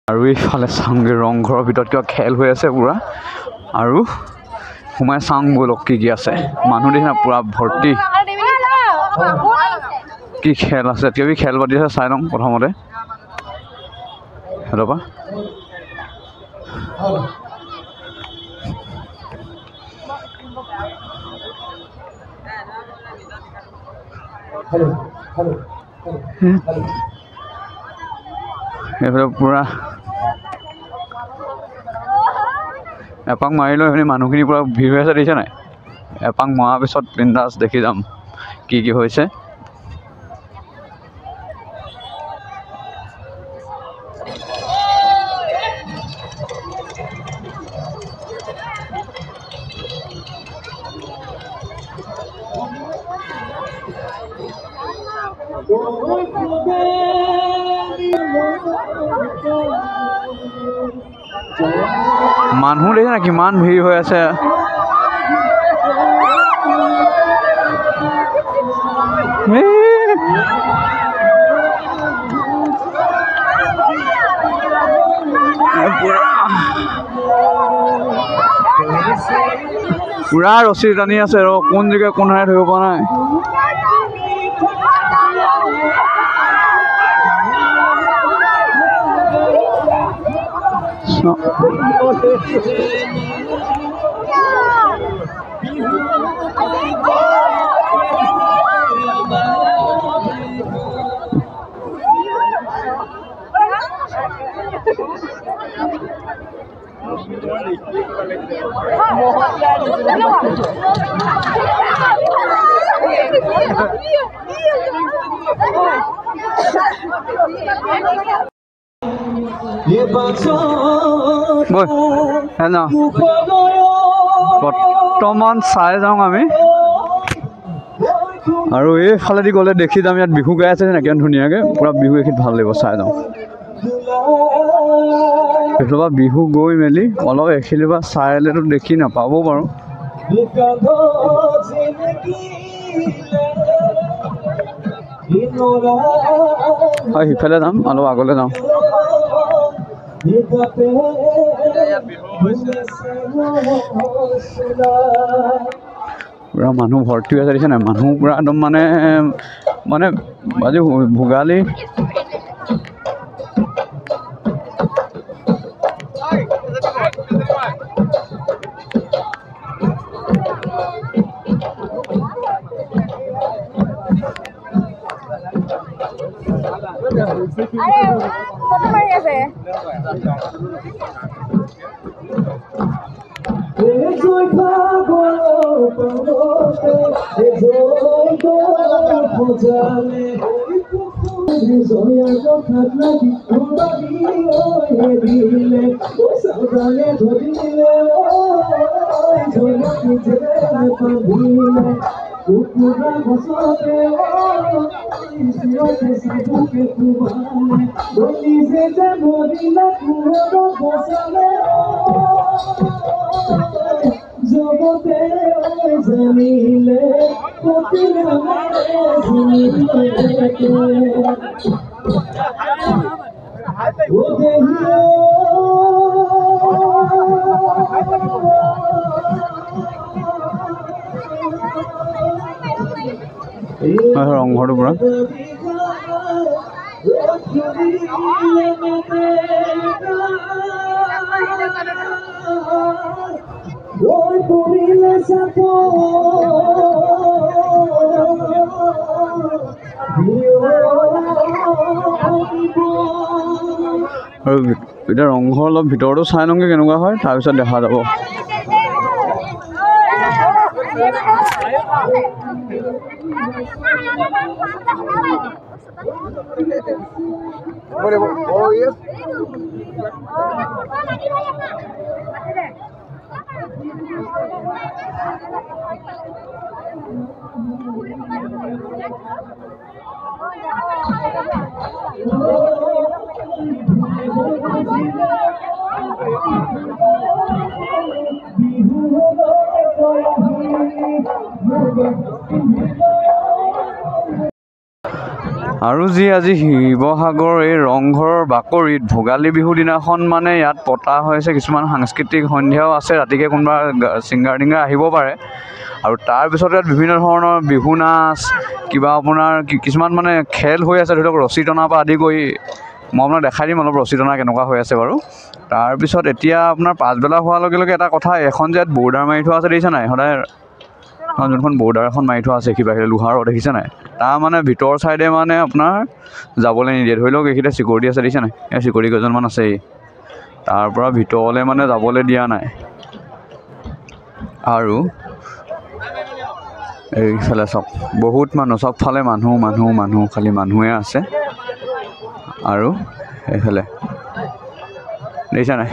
আৰু এইফালে চাওঁগে ৰংঘৰৰ ভিতৰত কিবা খেল হৈ আছে পুৰা আৰু সোমাই চাওঁ ব'লক কি আছে মানুহ দেখি না পুৰা ভৰ্তি কি খেল আছে কিবা খেল পাতি আছে চাই লওঁ প্ৰথমতে হেল্ল' পা এইফালে পুৰা এপাক মাৰিলৈ সেইখিনি মানুহখিনি পুৰা ভিৰ হৈ আছে দেখিছে নাই এপাক মৰাৰ পিছত বিন্দাছ দেখি যাম কি হৈছে মানুহ দেখি না কিমান ভিৰ হৈ আছে পুৰা ৰছী টানি আছে আৰু কোন জেগা কোন হাৰে ধৰিব পৰা নাই বৰ্তমান চাই যাওঁ আমি আৰু এইফালেদি গ'লে দেখি যাম ইয়াত বিহু গাই আছে নে কিমান ধুনীয়াকৈ পুৰা বিহু এইখিনিত ভাল লাগিব চাই যাওঁ এইফালৰ পৰা বিহু গৈ মেলি অলপ এইখিনিৰ পৰা চাই আহিলেতো দেখি নাপাবও পাৰোঁ হয় সিফালে যাম অলপ আগলৈ যাওঁ পুৰা মানুহ ভৰ্তি হৈ আছে দেখিছে নাই মানুহ পুৰা একদম মানে আজি ভোগালী ৰংঘৰটো পুৰা আৰু এতিয়া ৰংঘৰ অলপ ভিতৰতো চাই লওঁগে কেনেকুৱা হয় তাৰপিছত দেখা যাব আৰু যি আজি শিৱসাগৰ এই ৰংঘৰৰ বাকৰিত ভোগালী বিহু দিনাখন মানে ইয়াত পতা হৈছে কিছুমান সাংস্কৃতিক সন্ধিয়াও আছে ৰাতিকৈ কোনোবা ছিংগাৰ টিংগাৰ আহিব পাৰে আৰু তাৰপিছত ইয়াত বিভিন্ন ধৰণৰ বিহু নাচ কিবা আপোনাৰ কিছুমান মানে খেল হৈ আছে ধৰি লওক ৰছী টনাৰ পৰা আদি কৰি মই আপোনাক দেখাই দিম অলপ ৰছী টনা কেনেকুৱা হৈ আছে বাৰু তাৰপিছত এতিয়া আপোনাৰ পাছবেলা হোৱাৰ লগে লগে এটা কথা এখন যে ইয়াত বৰ্ডাৰ মাৰি থোৱা আছে দেখিছে নাই সদায় যোনখন বৰ্ডাৰ এখন মাৰি থোৱা আছে কিবা লোহাৰৰ দেখিছে নাই তাৰ মানে ভিতৰ চাইডে মানে আপোনাৰ যাবলৈ নিদিয়ে ধৰি লওক এইখিনিতে চিকিউৰিটি আছে দেখিছে নাই এই চিকিউৰিটি কেইজনমান আছেই তাৰ পৰা ভিতৰলৈ মানে যাবলৈ দিয়া নাই আৰু এইফালে চব বহুত মানুহ চবফালে মানুহ খালি মানুহে আছে আৰু এইফালে দেখিছে নাই